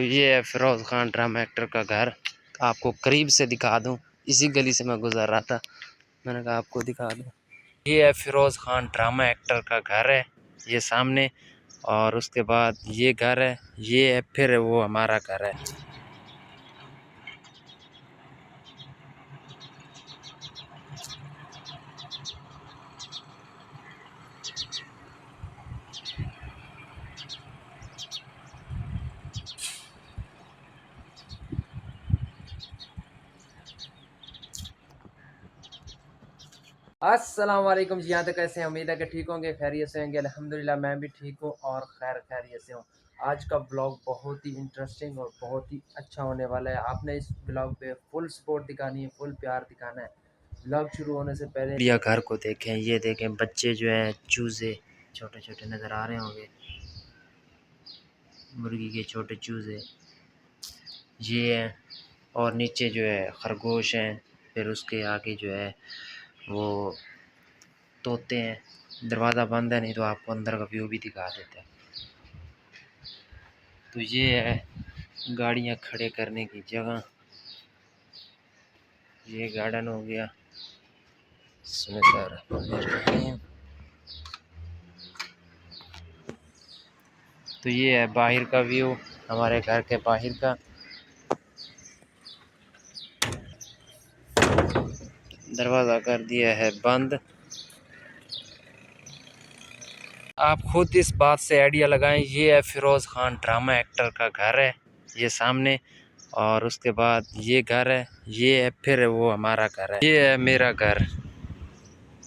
ये है Firoz Khan drama actor का घर। आपको करीब से दिखा दूं, इसी गली से मैं गुजर रहा था, मैंने कहा आपको दिखा दूं। ये है फिरोज़ खान ड्रामा एक्टर का घर है, ये सामने, और उसके बाद ये घर है, ये है फिर वो हमारा घर है। अस्सलाम वालेकुम जी, यहाँ तक कैसे हैं? उम्मीद है कि ठीक होंगे, खैरियत से होंगे। अल्हम्दुलिल्लाह मैं भी ठीक हूँ और खैरियत से हूँ। आज का ब्लॉग बहुत ही इंटरेस्टिंग और बहुत ही अच्छा होने वाला है। आपने इस ब्लॉग पे फुल सपोर्ट दिखानी है, फुल प्यार दिखाना है। ब्लॉग शुरू होने से पहले या घर को देखें, ये देखें बच्चे जो हैं चूज़े छोटे छोटे नज़र आ रहे होंगे, मुर्गी के छोटे चूज़े ये हैं, और नीचे जो है खरगोश हैं, फिर उसके आगे जो है वो तोते हैं। दरवाज़ा बंद है, नहीं तो आपको अंदर का व्यू भी दिखा देते हैं। तो ये है गाड़ियाँ खड़े करने की जगह, ये गार्डन हो गया। तो ये है बाहर का व्यू, हमारे घर के बाहर का। दरवाज़ा कर दिया है बंद। आप खुद इस बात से आइडिया लगाएं, ये है फिरोज़ खान ड्रामा एक्टर का घर है, ये सामने, और उसके बाद ये घर है, ये है फिर वो हमारा घर है, ये है मेरा घर,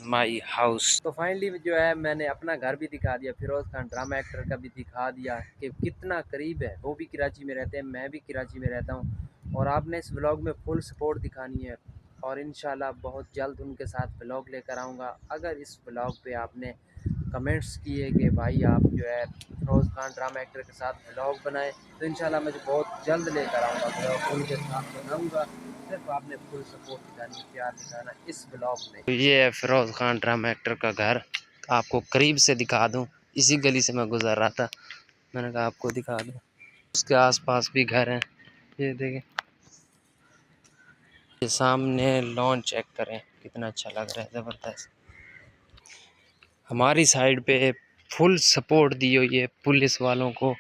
माई हाउस। तो फाइनली जो है मैंने अपना घर भी दिखा दिया, फिरोज़ खान ड्रामा एक्टर का भी दिखा दिया कि कितना करीब है। वो भी कराची में रहते हैं, मैं भी कराची में रहता हूँ, और आपने इस व्लॉग में फुल सपोर्ट दिखानी है, और इंशाल्लाह बहुत जल्द उनके साथ व्लॉग लेकर आऊँगा। अगर इस व्लॉग पे आपने कमेंट्स किए कि भाई आप जो है फिरोज़ खान ड्रामा एक्टर के साथ व्लॉग बनाएं, तो इंशाल्लाह मैं बहुत जल्द लेकर आऊँगा व्लॉग, उनके साथ बनाऊँगा। सिर्फ आपने फुल सपोर्ट दिखानी, प्यार दिखाना इस ब्लॉग में। तो ये है फिरोज़ खान ड्रामा एक्टर का घर, आपको करीब से दिखा दूं, इसी गली से मैं गुजर रहा था, मैंने कहा आपको दिखा दूं। उसके आसपास भी घर हैं, ये देखें, ये सामने लॉन चेक करें कितना अच्छा लग रहा है, ज़बरदस्त। हमारी साइड पे फुल सपोर्ट दी हुई है पुलिस वालों को।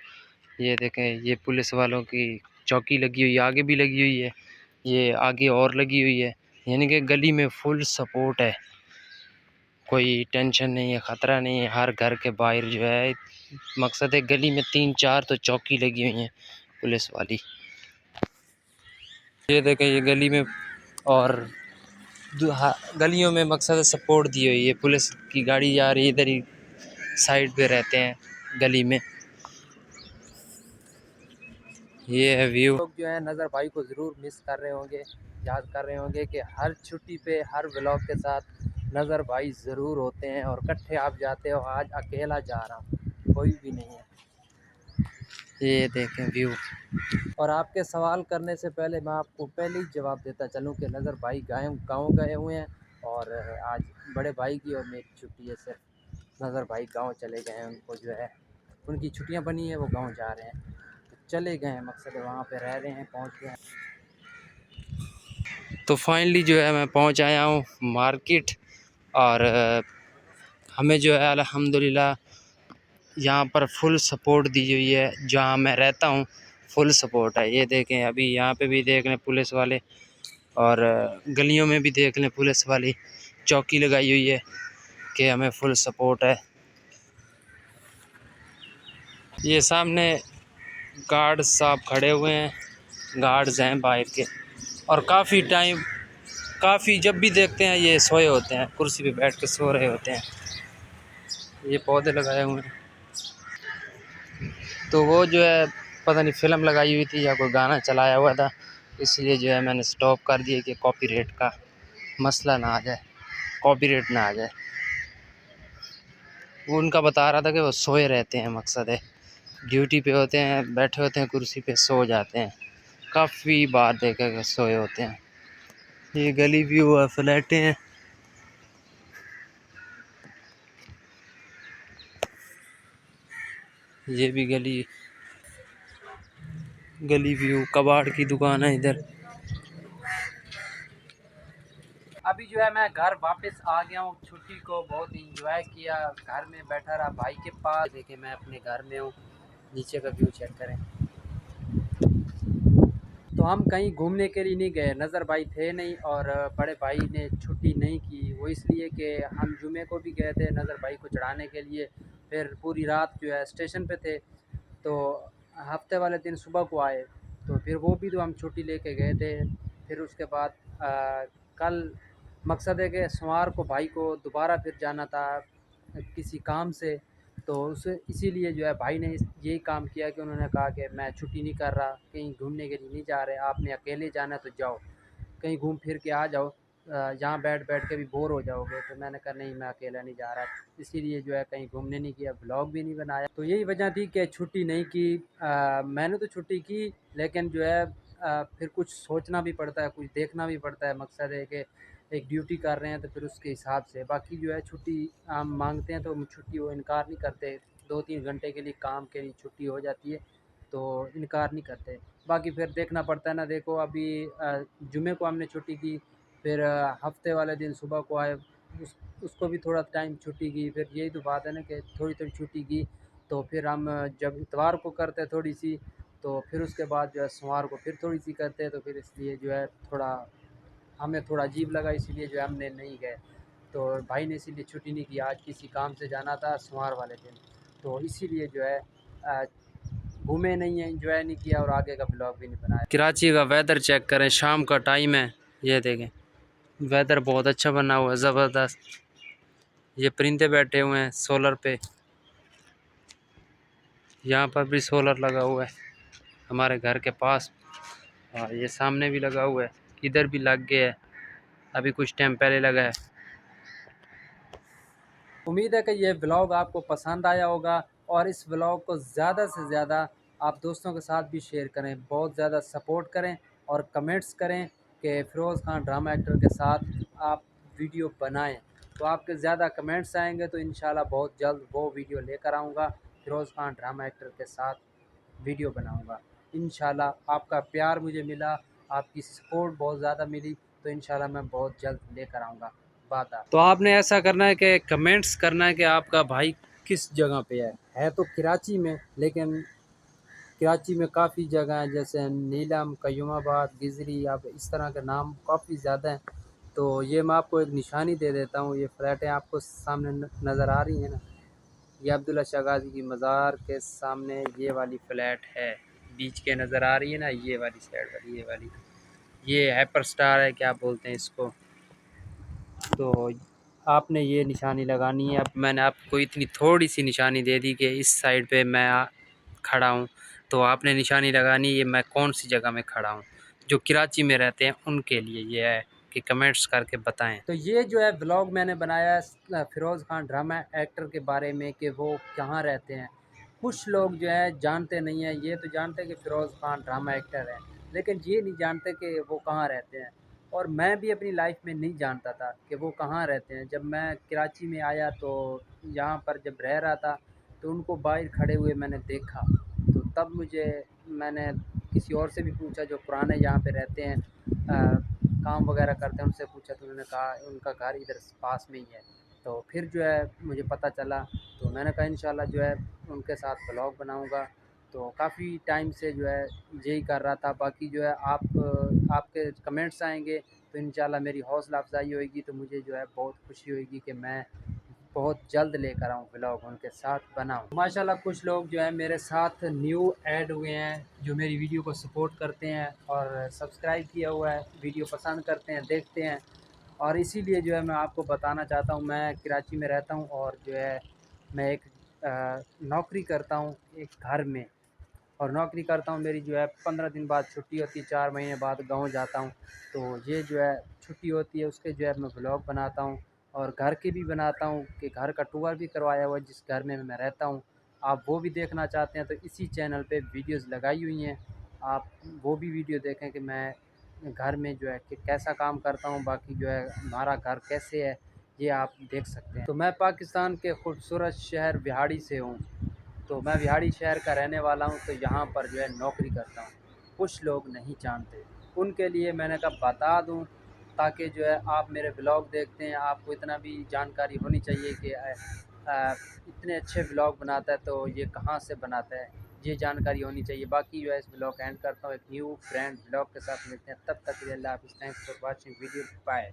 ये देखें, ये पुलिस वालों की चौकी लगी हुई है, आगे भी लगी हुई है, ये आगे और लगी हुई है, यानी कि गली में फुल सपोर्ट है, कोई टेंशन नहीं है, ख़तरा नहीं है। हर घर के बाहर जो है, मकसद है गली में 3-4 तो चौकी लगी हुई हैं पुलिस वाली। ये देखें, ये गली में, और गलियों में मकसद है सपोर्ट दी हुई है, पुलिस की गाड़ी जा रही है, इधर ही साइड पे रहते हैं गली में। ये है व्यू। लोग जो है नज़र भाई को ज़रूर मिस कर रहे होंगे, याद कर रहे होंगे कि हर छुट्टी पे हर व्लॉग के साथ नज़र भाई ज़रूर होते हैं, और इकट्ठे आप जाते हो। आज अकेला जा रहा हूँ, कोई भी नहीं है। ये देखें व्यू। और आपके सवाल करने से पहले मैं आपको पहले ही जवाब देता चलूँ कि नज़र भाई गाँव गए हुए हैं, और आज बड़े भाई की और मेरी छुट्टी है, सिर्फ नज़र भाई गाँव चले गए हैं। उनको जो है उनकी छुट्टियाँ बनी है, वो गाँव जा रहे हैं, तो चले गए हैं, मकसद है वहाँ पे रह रहे हैं, पहुँच गए हैं। तो फाइनली जो है मैं पहुँच आया हूँ मार्केट, और हमें जो है अल्हम्दुलिल्लाह यहाँ पर फुल सपोर्ट दी हुई है, जहाँ मैं रहता हूँ फुल सपोर्ट है। ये देखें, अभी यहाँ पे भी देख लें पुलिस वाले, और गलियों में भी देख लें पुलिस वाली चौकी लगाई हुई है कि हमें फुल सपोर्ट है। ये सामने गार्ड साहब खड़े हुए हैं, गार्ड्स हैं बाहर के, और काफ़ी जब भी देखते हैं ये सोए होते हैं, कुर्सी पे बैठ के सो रहे होते हैं। ये पौधे लगाए हुए हैं, तो वो जो है पता नहीं फ़िल्म लगाई हुई थी या कोई गाना चलाया हुआ था, इसलिए जो है मैंने स्टॉप कर दिया कि कॉपीराइट का मसला ना आ जाए, कॉपीराइट ना आ जाए। वो उनका बता रहा था कि वो सोए रहते हैं, मकसद है ड्यूटी पे होते हैं, बैठे होते हैं कुर्सी पे, सो जाते हैं, काफ़ी बार देखा कि सोए होते हैं। ये गली व्यू है, फ्लैटें हैं, ये भी गली। गली व्यू, कबाड़ की दुकान है इधर। अभी जो है मैं घर वापस आ गया हूँ, छुट्टी को बहुत इंजॉय किया, घर में बैठा रहा भाई के पास। देखिए मैं अपने घर में हूँ, नीचे का व्यू चेक करें। तो हम कहीं घूमने के लिए नहीं गए, नज़र भाई थे नहीं और बड़े भाई ने छुट्टी नहीं की, वो इसलिए कि हम जुमे को भी गए थे नज़र भाई को चढ़ाने के लिए, फिर पूरी रात जो है स्टेशन पे थे। तो हफ्ते वाले दिन सुबह को आए, तो फिर वो भी तो हम छुट्टी लेके गए थे। फिर उसके बाद कल मकसद है कि सोमवार को भाई को दोबारा फिर जाना था किसी काम से। तो उस इसीलिए जो है भाई ने यही काम किया कि उन्होंने कहा कि मैं छुट्टी नहीं कर रहा, कहीं घूमने के लिए नहीं जा रहे, आपने अकेले जाना है तो जाओ, कहीं घूम फिर के आ जाओ, यहाँ बैठ बैठ के भी बोर हो जाओगे। तो मैंने कहा नहीं, मैं अकेला नहीं जा रहा, इसीलिए जो है कहीं घूमने नहीं किया, ब्लॉग भी नहीं बनाया। तो यही वजह थी कि छुट्टी नहीं की। मैंने तो छुट्टी की, लेकिन जो है फिर कुछ सोचना भी पड़ता है, कुछ देखना भी पड़ता है। मकसद है कि एक ड्यूटी कर रहे हैं तो फिर उसके हिसाब से, बाकी जो है छुट्टी हम मांगते हैं तो छुट्टी वो इनकार नहीं करते, 2-3 घंटे के लिए काम के लिए छुट्टी हो जाती है तो इनकार नहीं करते। बाकी फिर देखना पड़ता है ना। देखो अभी जुमे को हमने छुट्टी की, फिर हफ्ते वाले दिन सुबह को आए, उसको भी थोड़ा टाइम छुट्टी की। फिर यही तो बात है ना कि थोड़ी थोड़ी छुट्टी की, तो फिर हम जब इतवार को करते हैं थोड़ी सी, तो फिर उसके बाद जो है सोमवार को फिर थोड़ी सी करते हैं। तो फिर इसलिए जो है थोड़ा हमें थोड़ा अजीब लगा, इसीलिए जो है हमने नहीं गए। तो भाई ने इसीलिए छुट्टी नहीं की, आज किसी काम से जाना था सोमवार वाले दिन, तो इसीलिए जो है घूमे नहीं है, एंजॉय नहीं किया और आगे का ब्लॉग भी नहीं बनाया। कराची का वेदर चेक करें, शाम का टाइम है, ये देखें वेदर बहुत अच्छा बना हुआ है, ज़बरदस्त। ये परिंदे बैठे हुए हैं सोलर पे, यहाँ पर भी सोलर लगा हुआ है हमारे घर के पास, और ये सामने भी लगा हुआ है, इधर भी लग गया है, अभी कुछ टाइम पहले लगा है। उम्मीद है कि ये ब्लॉग आपको पसंद आया होगा, और इस ब्लॉग को ज़्यादा से ज़्यादा आप दोस्तों के साथ भी शेयर करें, बहुत ज़्यादा सपोर्ट करें और कमेंट्स करें कि फ़िरोज़ खान ड्रामा एक्टर के साथ आप वीडियो बनाएं। तो आपके ज़्यादा कमेंट्स आएंगे तो इंशाल्लाह बहुत जल्द वो वीडियो लेकर आऊँगा, फ़िरोज़ खान ड्रामा एक्टर के साथ वीडियो बनाऊँगा। इंशाल्लाह आपका प्यार मुझे मिला, आपकी सपोर्ट बहुत ज़्यादा मिली, तो इंशाल्लाह मैं बहुत जल्द लेकर आऊँगा वादा। तो आपने ऐसा करना है कि कमेंट्स करना है कि आपका भाई किस जगह पे है तो कराची में, लेकिन कराची में काफ़ी जगह हैं जैसे नीलम, कयूमाबाद, गिजरी, आप इस तरह के नाम काफ़ी ज़्यादा हैं। तो ये मैं आपको एक निशानी दे देता हूँ, ये फ्लैटें आपको सामने नज़र आ रही हैं ना, ये अब्दुल्ला शाह गाज़ी की मज़ार के सामने ये वाली फ़्लैट है, बीच के नज़र आ रही है ना, ये वाली साइड वाली, ये वाली, ये हाइपर स्टार है क्या बोलते हैं इसको। तो आपने ये निशानी लगानी है। अब मैंने आपको इतनी थोड़ी सी निशानी दे दी कि इस साइड पे मैं खड़ा हूँ, तो आपने निशानी लगानी है मैं कौन सी जगह में खड़ा हूँ। जो कराची में रहते हैं उनके लिए ये है कि कमेंट्स करके बताएं। तो ये जो है ब्लॉग मैंने बनाया फ़िरोज़ खान ड्रामा एक्टर के बारे में कि वो कहाँ रहते हैं। कुछ लोग जो है जानते नहीं हैं, ये तो जानते हैं कि फ़िरोज़ खान ड्रामा एक्टर है, लेकिन ये नहीं जानते कि वो कहाँ रहते हैं। और मैं भी अपनी लाइफ में नहीं जानता था कि वो कहाँ रहते हैं। जब मैं कराची में आया तो यहाँ पर जब रह रहा था तो उनको बाहर खड़े हुए मैंने देखा, तो तब मुझे, मैंने किसी और से भी पूछा जो पुराने यहाँ पे रहते हैं, काम वगैरह करते हैं, उनसे पूछा तो उन्होंने कहा उनका घर इधर पास में ही है। तो फिर जो है मुझे पता चला, तो मैंने कहा इंशाल्लाह जो है उनके साथ ब्लॉग बनाऊँगा। तो काफ़ी टाइम से जो है यही कर रहा था। बाकी जो है आपके कमेंट्स आएंगे तो इंशाल्लाह मेरी हौसला अफजाई होएगी, तो मुझे जो है बहुत खुशी होएगी कि मैं बहुत जल्द लेकर आऊँ ब्लॉग, उनके साथ बनाऊँ। माशाल्लाह कुछ लोग जो है मेरे साथ न्यू ऐड हुए हैं, जो मेरी वीडियो को सपोर्ट करते हैं और सब्सक्राइब किया हुआ है, वीडियो पसंद करते हैं, देखते हैं। और इसीलिए जो है मैं आपको बताना चाहता हूँ, मैं कराची में रहता हूँ और जो है मैं एक नौकरी करता हूँ एक घर में, और नौकरी करता हूँ। मेरी जो है 15 दिन बाद छुट्टी होती है, 4 महीने बाद गाँव जाता हूँ। तो ये जो है छुट्टी होती है उसके जो है मैं ब्लॉग बनाता हूँ, और घर के भी बनाता हूँ कि घर का टूर भी करवाया हुआ है जिस घर में मैं रहता हूँ। आप वो भी देखना चाहते हैं तो इसी चैनल पे वीडियोज़ लगाई हुई हैं, आप वो भी वीडियो देखें कि मैं घर में जो है कि कैसा काम करता हूँ, बाकी जो है हमारा घर कैसे है ये आप देख सकते हैं। तो मैं पाकिस्तान के खूबसूरत शहर बिहाड़ी से हूँ, तो मैं बिहाड़ी शहर का रहने वाला हूँ, तो यहाँ पर जो है नौकरी करता हूँ। कुछ लोग नहीं जानते। उनके लिए मैंने कहा बता दूँ, ताकि जो है आप मेरे ब्लॉग देखते हैं, आपको इतना भी जानकारी होनी चाहिए कि इतने अच्छे ब्लॉग बनाता है तो ये कहाँ से बनाता है, ये जानकारी होनी चाहिए। बाकी जो है इस ब्लॉग का एंड करता हूँ, एक न्यू फ्रेंड ब्लॉग के साथ मिलते हैं, तब तक के लिए अल्लाह हाफ़िज़। Thanks for watching video, bye.